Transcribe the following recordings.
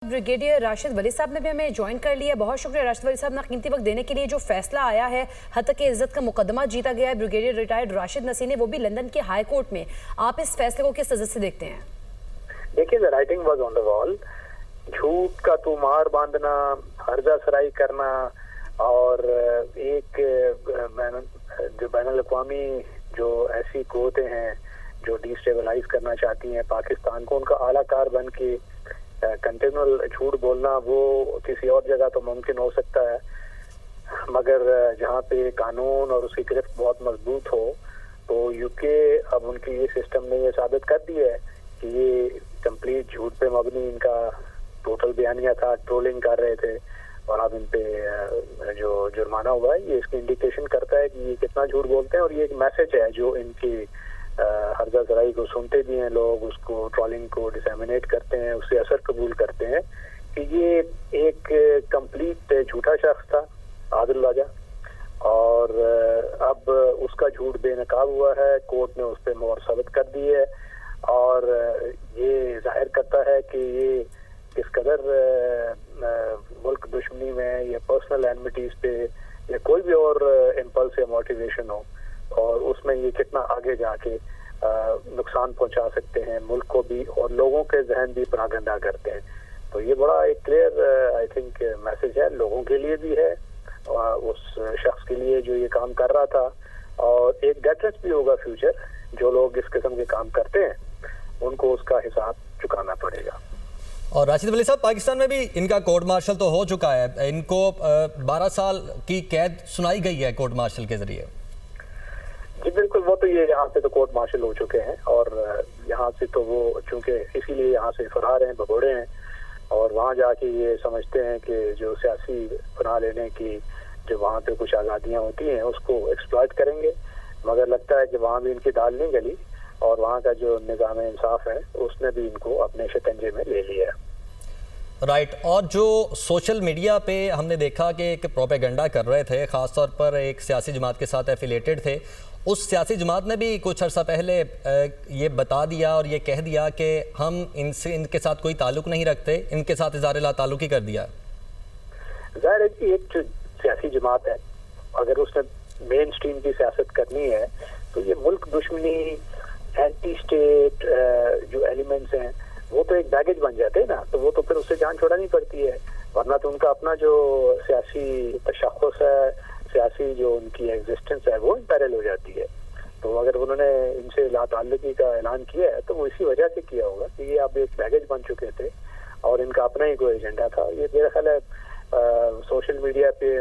Brigadier Rashid वली साहब ने भी हमें ज्वाइन कर लिया। बहुत शुक्रिया राशिद वली साहब, ना कीमती वक्त देने के लिए। जो फैसला आया है, हत्या इज्जत का मुकदमा जीता गया है ब्रिगेडियर रिटायर्ड राशिद नसीर ने, वो भी लंदन के हाई कोर्ट में। आप इस फैसले को किस नजर से देखते हैं? देखिए, the writing was on the wall. झूठ का तुमार बांधना, हर्जा सराई करना और एक जो बैनुल-अक़वामी जो ऐसी कुव्वतें हैं जो डिस्टेबलाइज करना चाहती हैं पाकिस्तान को, उनका आलाकार बन के कंटिन्यूअल झूठ बोलना, वो किसी और जगह तो मुमकिन हो सकता है, मगर जहाँ पे कानून और उसकी गिरफ्त बहुत मजबूत हो, तो यूके अब उनकी ये सिस्टम ने ये साबित कर दिया है कि ये कंप्लीट झूठ पे मबनी इनका टोटल बयानिया था। ट्रोलिंग कर रहे थे और अब इन पे जो जुर्माना हुआ है, ये इसकी इंडिकेशन करता है कि ये कितना झूठ बोलते हैं। और ये एक मैसेज है जो इनकी हर्जा सराई को सुनते भी हैं लोग, उसको ट्रोलिंग को डिसैमिनेट करते हैं, उससे असर कबूल करते हैं कि ये एक कंप्लीट झूठा शख्स था आदिल राजा, और अब उसका झूठ बेनकाब हुआ है। कोर्ट ने उस पर मोहर साबित कर दी है और ये जाहिर करता है कि ये किस कदर मुल्क दुश्मनी में या पर्सनल एनमिटीज पे या कोई भी और इम्पल्स या मोटिवेशन हो, और उसमें ये कितना आगे जाके नुकसान पहुंचा सकते हैं मुल्क को भी, और लोगों के जहन भी परागंदा करते हैं। तो ये बड़ा एक क्लियर आई थिंक मैसेज है, लोगों के लिए भी है, उस शख्स के लिए जो ये काम कर रहा था, और एक डेटरेंस भी होगा फ्यूचर। जो लोग इस किस्म के काम करते हैं उनको उसका हिसाब चुकाना पड़ेगा। और राशिद वली साहब, पाकिस्तान में भी इनका कोर्ट मार्शल तो हो चुका है, इनको 12 साल की कैद सुनाई गई है कोर्ट मार्शल के जरिए। जी बिल्कुल, वो तो ये यहाँ से तो कोर्ट मार्शल हो चुके हैं, और यहाँ से तो वो चूंकि इसीलिए यहाँ से फरार हैं, भगोड़े हैं, और वहाँ जाके ये समझते हैं कि जो सियासी पनाह लेने की जो वहाँ पे कुछ आज़ादियाँ होती हैं उसको एक्सप्लॉइट करेंगे। मगर लगता है कि वहाँ भी इनकी दाल नहीं गली, और वहाँ का जो निज़ाम इंसाफ है उसने भी इनको अपने शिकंजे में ले लिया है। राइट। और जो सोशल मीडिया पे हमने देखा कि एक प्रोपेगेंडा कर रहे थे, ख़ासतौर पर एक सियासी जमात के साथ एफिलेटेड थे, उस सियासी जमात ने भी कुछ अर्सा पहले ये बता दिया और ये कह दिया कि हम इनके साथ कोई ताल्लुक़ नहीं रखते, इनके साथ इज़हार ला ताल्लुक़ ही कर दिया। ज़ाहिर है कि एक जो सियासी जमात है, अगर उसने मेन स्ट्रीम की सियासत करनी है तो ये मुल्क दुश्मनी, एंटी स्टेट जो एलिमेंट्स हैं वो तो एक बैगेज बन जाते हैं ना, तो वो तो फिर उससे जान छुड़ानी पड़ती है, वरना तो उनका अपना जो सियासी तशख़्ख़ुस है, सियासी जो उनकी एग्जिस्टेंस है वो इम्पेरिल हो जाती है। तो अगर उन्होंने इनसे लाताल्लुकी का ऐलान किया है तो वो इसी वजह से किया होगा कि ये अब एक बैगेज बन चुके थे और इनका अपना ही कोई एजेंडा था। ये मेरा ख्याल है सोशल मीडिया पे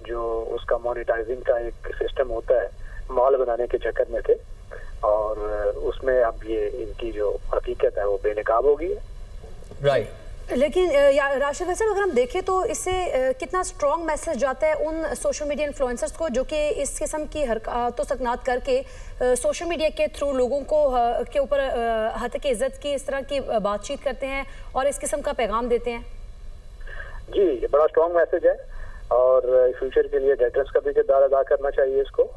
जो उसका मोनेटाइजिंग का एक सिस्टम होता है, मॉल बनाने के चक्कर में थे, और उसमें अब ये इनकी जो हकीकत है वो बेनकाब हो गई है। राइट। लेकिन राशिद साहब, अगर हम देखें तो इससे कितना स्ट्रॉन्ग मैसेज जाता है उन सोशल मीडिया इन्फ्लुएंसर्स को जो कि इस किस्म की हरकतों सकनात करके सोशल मीडिया के थ्रू लोगों को के ऊपर हत्या की इज्जत की इस तरह की बातचीत करते हैं और इस किस्म का पैगाम देते हैं। जी, ये बड़ा स्ट्रॉन्ग मैसेज है, और फ्यूचर के लिए डेटरेंस का भी किरदार अदा करना चाहिए इसको,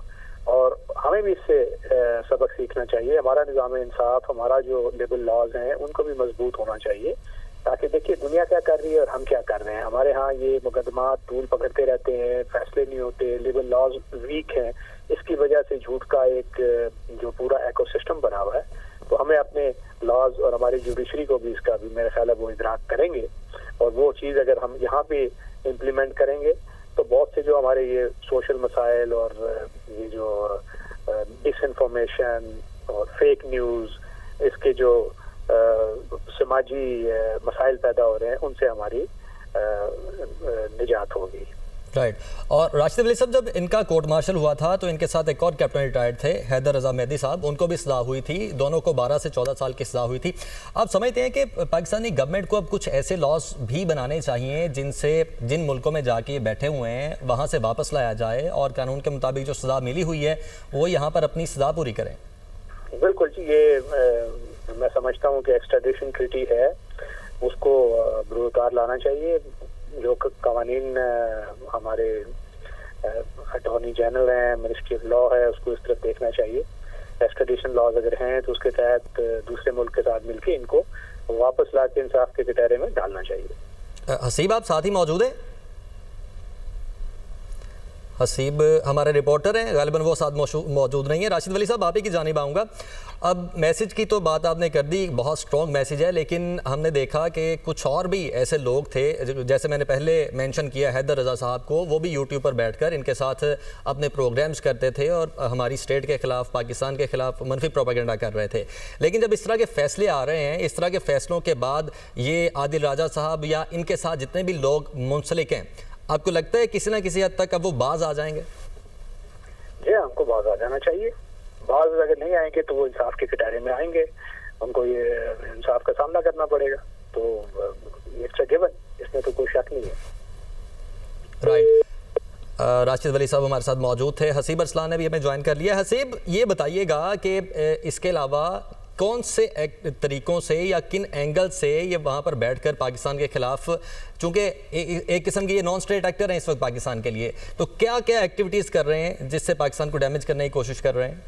और हमें भी इससे सबक सीखना चाहिए। हमारा निज़ाम इंसाफ, हमारा जो लिबरल लॉज हैं उनको भी मजबूत होना चाहिए, ताकि देखिए दुनिया क्या कर रही है और हम क्या कर रहे हैं। हमारे यहाँ ये मुकदमा टूल पकड़ते रहते हैं, फैसले नहीं होते, लिबरल लॉज वीक हैं, इसकी वजह से झूठ का एक जो पूरा इकोसिस्टम बना हुआ है। तो हमें अपने लॉज और हमारी जुडिशरी को भी इसका भी मेरा ख्याल है वो इदराक करेंगे, और वो चीज़ अगर हम यहाँ पे इम्प्लीमेंट करेंगे तो बहुत से जो हमारे ये सोशल मसाइल और ये जो डिसइंफॉर्मेशन और फेक न्यूज़, इसके जो समाजी मसाइल पैदा हो रहे हैं, उनसे हमारी निजात होगी। राइट। और राशिद वली साहब, जब इनका कोर्ट मार्शल हुआ था तो इनके साथ एक और कैप्टन रिटायर्ड थे, हैदर रजा मेहदी साहब, उनको भी सज़ा हुई थी, दोनों को 12 से 14 साल की सज़ा हुई थी। आप समझते हैं कि पाकिस्तानी गवर्नमेंट को अब कुछ ऐसे लॉज भी बनाने चाहिए जिनसे जिन मुल्कों में जाके बैठे हुए हैं वहाँ से वापस लाया जाए और कानून के मुताबिक जो सज़ा मिली हुई है वो यहाँ पर अपनी सज़ा पूरी करें? बिल्कुल जी, ये मैं समझता हूँ कि एक्सट्राडिशन ट्रीटी है, उसको बरूकार लाना चाहिए। जो कवानीन हमारे अटॉर्नी जनरल हैं, मिनिस्ट्री ऑफ लॉ है, उसको इस तरफ देखना चाहिए। एक्सट्राडिशन लॉज अगर हैं तो उसके तहत दूसरे मुल्क के साथ मिलकर इनको वापस ला के इंसाफ के कटहरे में डालना चाहिए। हसीब आप साथ ही मौजूद हैं? हसीब हमारे रिपोर्टर हैं, गालिबन वो साथ मौजूद नहीं है। राशिद वली साहब, आप ही की जानिब आऊँगा। अब मैसेज की तो बात आपने कर दी, बहुत स्ट्रॉन्ग मैसेज है, लेकिन हमने देखा कि कुछ और भी ऐसे लोग थे, जैसे मैंने पहले मेंशन किया हैदर रज़ा साहब को, वो भी यूट्यूब पर बैठकर इनके साथ अपने प्रोग्राम्स करते थे और हमारी स्टेट के ख़िलाफ़, पाकिस्तान के ख़िलाफ़ मनफी प्रोपेगेंडा कर रहे थे। लेकिन जब इस तरह के फ़ैसले आ रहे हैं, इस तरह के फ़ैसलों के बाद ये आदिल राजा साहब या इनके साथ जितने भी लोग मुंसलिक हैं, आपको लगता है किसी न किसी हद तक अब वो बाज आ जाएंगे? जी, हमको बाज आ जाना चाहिए। बाज अगर नहीं आएंगे तो वो इंसाफ के कटहरे में आएंगे, उनको ये इंसाफ का सामना करना पड़ेगा। तो इट्स अ गिवन, इसमें तो कोई शक नहीं है। राइट। राशिद वली साहब हमारे साथ मौजूद थे। हसीब अरसलान ने भी हमें ज्वाइन कर लिया। हसीब, ये बताइएगा कि इसके अलावा कौन से तरीक़ों से या किन एंगल से ये वहाँ पर बैठकर पाकिस्तान के ख़िलाफ़, चूँकि एक किस्म की ये नॉन स्टेट एक्टर हैं इस वक्त पाकिस्तान के लिए, तो क्या क्या एक्टिविटीज़ कर रहे हैं जिससे पाकिस्तान को डैमेज करने की कोशिश कर रहे हैं?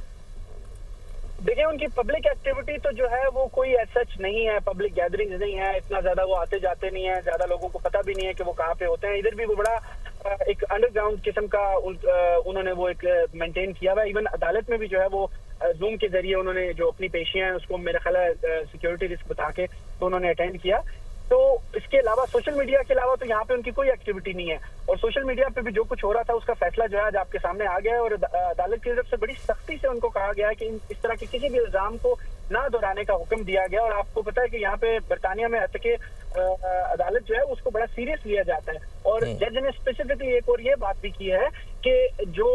देखिए, उनकी पब्लिक एक्टिविटी तो जो है वो कोई सच नहीं है, पब्लिक गैदरिंग्स नहीं है, इतना ज्यादा वो आते जाते नहीं है, ज्यादा लोगों को पता भी नहीं है कि वो कहाँ पे होते हैं। इधर भी वो बड़ा एक अंडरग्राउंड किस्म का उन्होंने वो एक मेंटेन किया हुआ है। इवन अदालत में भी जो है वो जूम के जरिए उन्होंने जो अपनी पेशियां हैं उसको मेरा ख्याल है सिक्योरिटी रिस्क बता के तो उन्होंने अटेंड किया। तो इसके अलावा सोशल मीडिया के अलावा तो यहाँ पे उनकी कोई एक्टिविटी नहीं है। और सोशल मीडिया पे भी जो कुछ हो रहा था उसका फैसला जो है आज आपके सामने आ गया है और अदालत की तरफ से बड़ी सख्ती से उनको कहा गया है कि इस तरह के किसी भी इल्जाम को ना दोहराने का हुक्म दिया गया। और आपको पता है कि यहाँ पे बरतानिया में हतके अदालत जो है उसको बड़ा सीरियस लिया जाता है। और जज ने स्पेसिफिकली एक और ये बात भी की है कि जो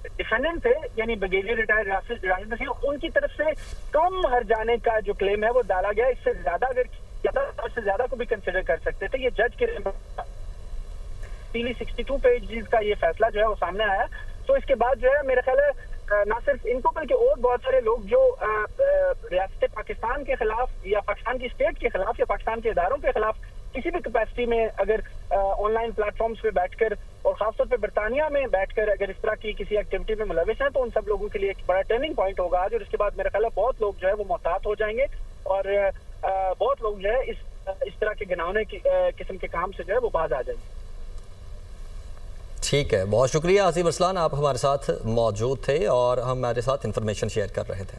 डिफेंडेंट थे यानी ब्रिगेडियर रिटायर्ड राशिद नसीम, उनकी तरफ से कम हर जाने का जो क्लेम है वो डाला गया। इससे ज्यादा अगर ज्यादा को भी कंसिडर कर सकते थे। ये जज के 62 पेज का ये फैसला जो है वो सामने आया। तो इसके बाद जो है मेरा ख्याल है ना सिर्फ इनको बल्कि और बहुत सारे लोग जो रियासत पाकिस्तान के खिलाफ या पाकिस्तान की स्टेट के खिलाफ या पाकिस्तान के इदारों के खिलाफ किसी भी कैपेसिटी में अगर ऑनलाइन प्लेटफॉर्म्स पे बैठकर और खासतौर पे बरतानिया में बैठकर अगर इस तरह की किसी एक्टिविटी में मुलविस हैं तो उन सब लोगों के लिए एक बड़ा टर्निंग पॉइंट होगा आज। और इसके बाद मेरा ख्याल है बहुत लोग जो है वो मोहतात हो जाएंगे और बहुत लोग जो है इस तरह के घिनौने किस्म के काम से जो है वो बाज आ जाएंगे। ठीक है, बहुत शुक्रिया हसीब अरसलान, आप हमारे साथ मौजूद थे और हमारे साथ इंफॉर्मेशन शेयर कर रहे थे।